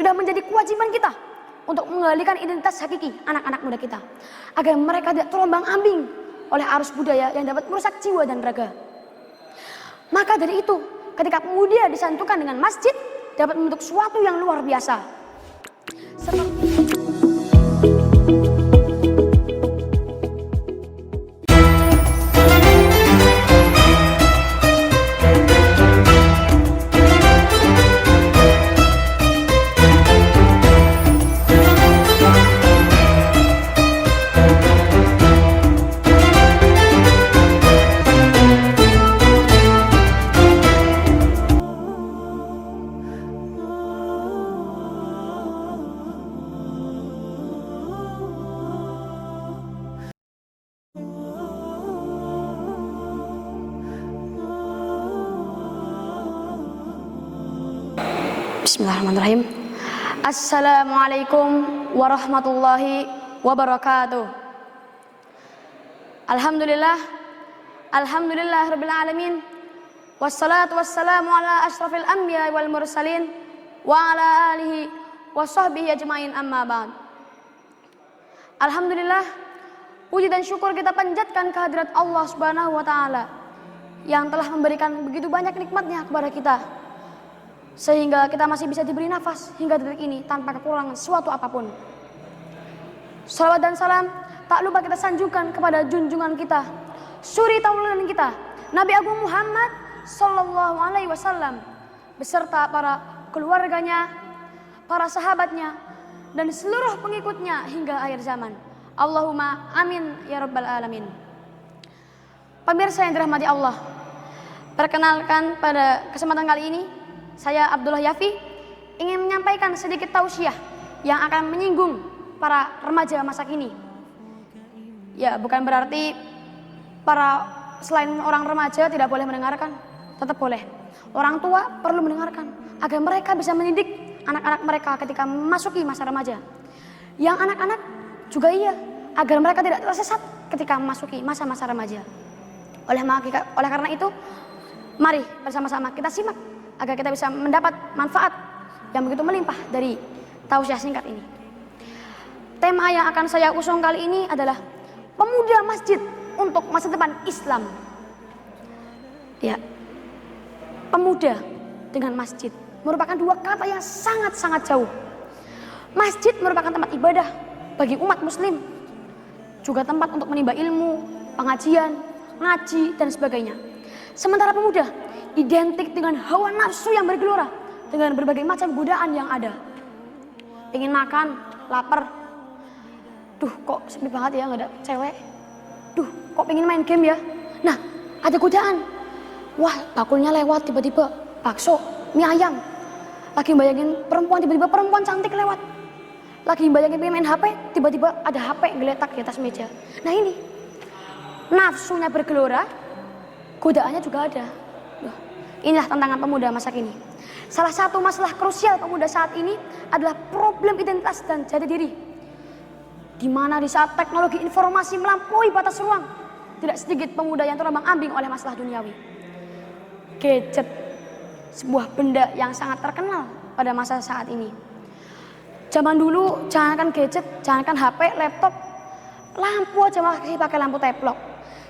sudah menjadi kewajiban kita untuk mengendalikan identitas hakiki anak-anak muda kita, agar mereka tidak terombang-ambing oleh arus budaya yang dapat merusak jiwa dan raga. Maka dari itu, ketika pemuda disatukan dengan masjid, dapat membentuk suatu yang luar biasa. Bismillahirrahmanirrahim. Assalamualaikum warahmatullahi wabarakatuh. Alhamdulillah rabbil alamin. Wassalatu wassalamu ala asyrafil anbiya wal mursalin wa ala alihi wa sahbihi ajmain, amma ba'd. Alhamdulillah, puji dan syukur kita panjatkan kehadirat Allah Subhanahu wa taala yang telah memberikan begitu banyak nikmatnya kepada kita, sehingga kita masih bisa diberi nafas hingga detik ini tanpa kekurangan suatu apapun. Salawat dan salam tak lupa kita sanjungkan kepada junjungan kita, suri tauladan kita, Nabi Agung Muhammad sallallahu alaihi wasallam, beserta para keluarganya, para sahabatnya, dan seluruh pengikutnya hingga akhir zaman. Allahumma amin ya rabbal alamin. Pemirsa yang dirahmati Allah, perkenalkan pada kesempatan kali ini, saya Abdullah Yafi ingin menyampaikan sedikit tausiah yang akan menyinggung para remaja masa kini. Ya, bukan berarti para selain orang remaja tidak boleh mendengarkan, tetap boleh. Orang tua perlu mendengarkan agar mereka bisa mendidik anak-anak mereka ketika memasuki masa remaja. Yang anak-anak juga iya, agar mereka tidak tersesat ketika memasuki masa-masa remaja. Oleh karena itu, mari bersama-sama kita simak agar kita bisa mendapat manfaat yang begitu melimpah dari tausiah singkat ini. Tema yang akan saya usung kali ini adalah pemuda masjid untuk masa depan Islam. Ya, pemuda dengan masjid merupakan dua kata yang sangat-sangat jauh. Masjid merupakan tempat ibadah bagi umat muslim, juga tempat untuk menimba ilmu, pengajian, ngaji, dan sebagainya. Sementara pemuda identik dengan hawa nafsu yang bergelora, dengan berbagai macam godaan yang ada. Pengen makan, lapar, duh kok sepi banget ya nggak ada cewek, duh kok pengen main game ya. Nah, ada godaan, wah bakulnya lewat tiba-tiba bakso, mie ayam. Lagi bayangin perempuan, tiba-tiba perempuan cantik lewat. Lagi bayangin pengen main HP, tiba-tiba ada HP geletak di atas meja. Nah ini, nafsunya bergelora, godaannya juga ada. Inilah tantangan pemuda masa kini. Salah satu masalah krusial pemuda saat ini adalah problem identitas dan jati diri. Di mana di saat teknologi informasi melampaui batas ruang, tidak sedikit pemuda yang terombang-ambing oleh masalah duniawi. Gadget, sebuah benda yang sangat terkenal pada masa saat ini. Zaman dulu, jangankan gadget, jangankan HP, laptop, lampu aja masih pakai lampu teplok.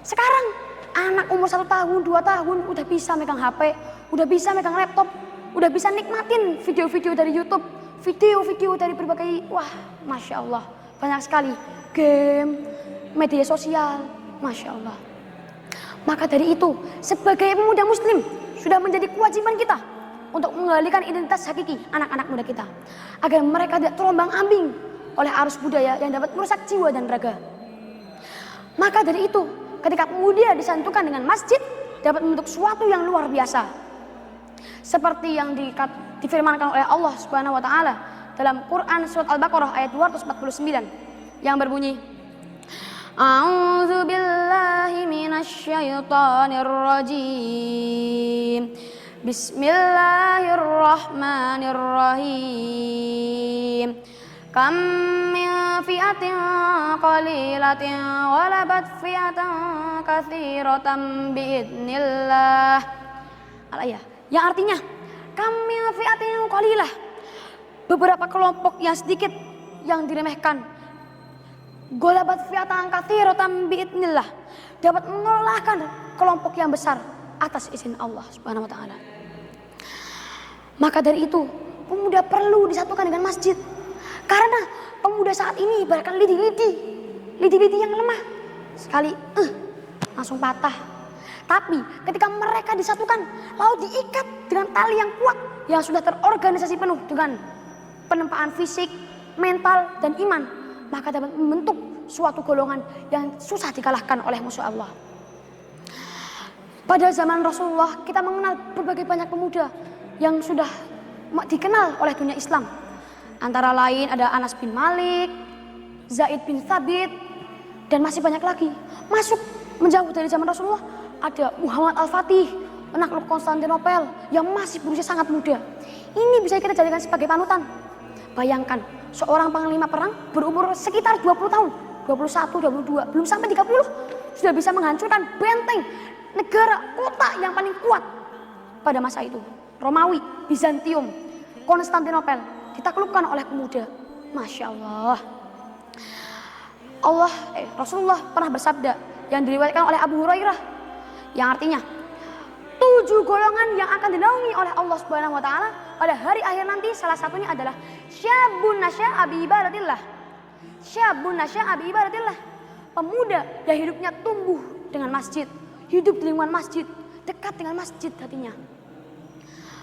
Sekarang anak umur 1 tahun, 2 tahun udah bisa megang HP, udah bisa megang laptop, udah bisa nikmatin video-video dari YouTube, video-video dari berbagai, wah, Masya Allah, banyak sekali, game, media sosial, Masya Allah. Maka dari itu, sebagai pemuda muslim, sudah menjadi kewajiban kita untuk mengendalikan identitas hakiki anak-anak muda kita, agar mereka tidak terombang-ambing oleh arus budaya yang dapat merusak jiwa dan raga. Maka dari itu, ketika pemuda disatukan dengan masjid, dapat membentuk suatu yang luar biasa. Seperti yang difirmankan oleh Allah Subhanahu wa taala dalam Quran surat Al-Baqarah ayat 249 yang berbunyi, A'udzu billahi minasyaitonir rajim. Bismillahirrahmanirrahim. Kam min fi'atin qalilatin walabat fi'atan katsiratan biidznillah. Al-ayah, yang artinya kam min fi'atin qalilah, beberapa kelompok yang sedikit yang diremehkan, golabat fi'atan katsiratan biidznillah, dapat mengalahkan kelompok yang besar atas izin Allah Subhanahu wa taala. Maka dari itu, pemuda perlu disatukan dengan masjid. Karena pemuda saat ini ibaratkan lidi-lidi yang lemah. Sekali langsung patah. Tapi ketika mereka disatukan, lalu diikat dengan tali yang kuat yang sudah terorganisasi penuh dengan penempaan fisik, mental, dan iman, maka dapat membentuk suatu golongan yang susah dikalahkan oleh musuh Allah. Pada zaman Rasulullah, kita mengenal berbagai banyak pemuda yang sudah dikenal oleh dunia Islam. Antara lain ada Anas bin Malik, Zaid bin Thabit, dan masih banyak lagi. Masuk menjauh dari zaman Rasulullah ada Muhammad Al-Fatih, penakluk Konstantinopel yang masih berusia sangat muda. Ini bisa kita jadikan sebagai panutan. Bayangkan, seorang panglima perang berumur sekitar 20 tahun, 21, 22, belum sampai 30, sudah bisa menghancurkan benteng negara kota yang paling kuat pada masa itu. Romawi, Bizantium, Konstantinopel ditaklukkan oleh pemuda. Masya Allah. Rasulullah pernah bersabda yang diriwayatkan oleh Abu Hurairah, yang artinya 7 golongan yang akan dinaungi oleh Allah Subhanahu wa taala pada hari akhir nanti, salah satunya adalah syabun nasya'a bi ibadatillah. Syabun nasya'a bi ibadatillah. Pemuda yang hidupnya tumbuh dengan masjid, hidup di lingkungan masjid, dekat dengan masjid hatinya.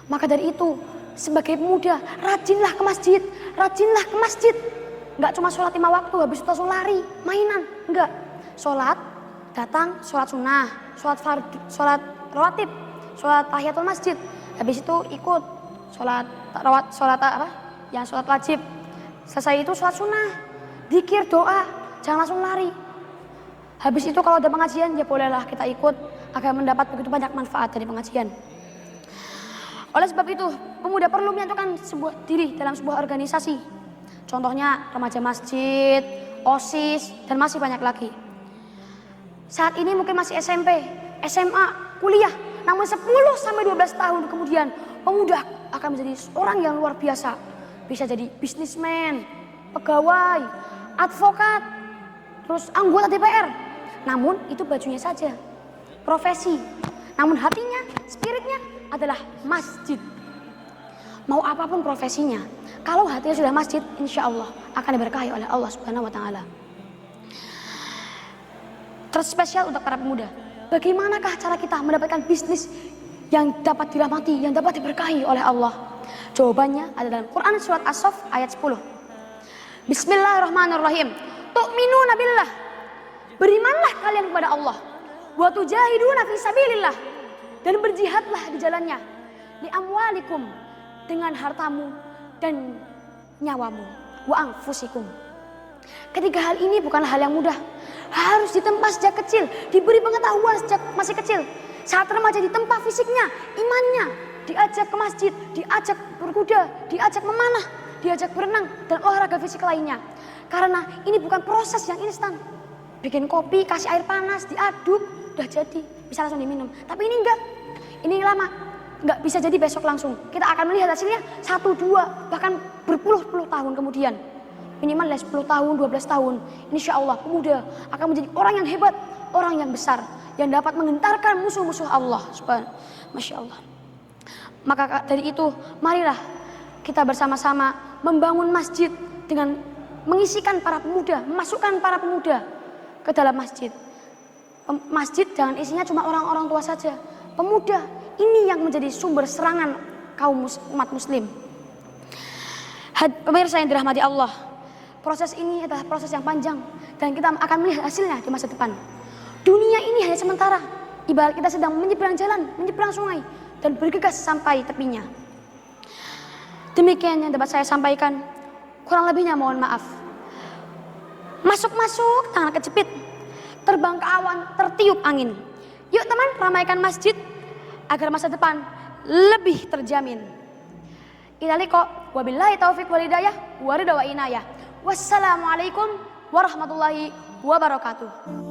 Maka dari itu, sebagai pemuda, rajinlah ke masjid, rajinlah ke masjid. Enggak cuma sholat 5 waktu, habis itu langsung lari, mainan. Enggak. Sholat, datang, sholat sunnah, sholat rawatib, sholat tahiyatul masjid. Habis itu ikut sholat wajib. Selesai itu sholat sunnah, zikir, doa, jangan langsung lari. Habis itu kalau ada pengajian, ya bolehlah kita ikut agar mendapat begitu banyak manfaat dari pengajian. Oleh sebab itu, pemuda perlu menyatukan sebuah diri dalam sebuah organisasi. Contohnya remaja masjid, OSIS, dan masih banyak lagi. Saat ini mungkin masih SMP, SMA, kuliah. Namun 10-12 tahun kemudian, pemuda akan menjadi orang yang luar biasa. Bisa jadi bisnismen, pegawai, advokat, terus anggota DPR. Namun itu bajunya saja, profesi. Namun hatinya, spiritnya adalah masjid. Mau apapun profesinya, kalau hatinya sudah masjid, insya Allah akan diberkahi oleh Allah Subhanahu wa taala. Terspesial untuk para pemuda, bagaimanakah cara kita mendapatkan bisnis yang dapat dirahmati, yang dapat diberkahi oleh Allah? Jawabannya ada dalam Quran surat As-Saff ayat 10. Bismillahirrahmanirrahim. Tu'minuna billah. Berimanlah kalian kepada Allah. Wa tujahiduna fi sabilillah. Dan berjihadlah di jalannya. Li amwalikum, dengan hartamu dan nyawamu. Wa anfusikum. Ketiga hal ini bukanlah hal yang mudah. Harus ditempa sejak kecil, diberi pengetahuan sejak masih kecil. Saat remaja ditempa fisiknya, imannya, diajak ke masjid, diajak berkuda, diajak memanah, diajak berenang, dan olahraga fisik lainnya. Karena ini bukan proses yang instan. Bikin kopi, kasih air panas, diaduk, udah jadi, bisa langsung diminum. Tapi ini enggak, ini lama, enggak bisa jadi besok langsung. Kita akan melihat hasilnya 1, 2, bahkan berpuluh-puluh tahun kemudian. Minimal 10 tahun, 12 tahun. Insya Allah pemuda akan menjadi orang yang hebat, orang yang besar, yang dapat menggentarkan musuh-musuh Allah. Masya Allah. Maka dari itu, marilah kita bersama-sama membangun masjid dengan mengisikan para pemuda, memasukkan para pemuda ke dalam masjid. Masjid jangan isinya cuma orang-orang tua saja. Pemuda ini yang menjadi sumber serangan kaum umat muslim. Pemirsa yang dirahmati Allah, proses ini adalah proses yang panjang dan kita akan melihat hasilnya di masa depan. Dunia ini hanya sementara, ibarat kita sedang menyeberang jalan, menyeberang sungai dan bergegas sampai tepinya. Demikian yang dapat saya sampaikan, kurang lebihnya mohon maaf. Masuk-masuk, tangan kejepit, terbang ke awan, tertiup angin. Yuk teman, ramaikan masjid agar masa depan lebih terjamin. Ilaliko, wabillahi taufiq walhidayah, waridha wa inayah. Wassalamualaikum warahmatullahi wabarakatuh.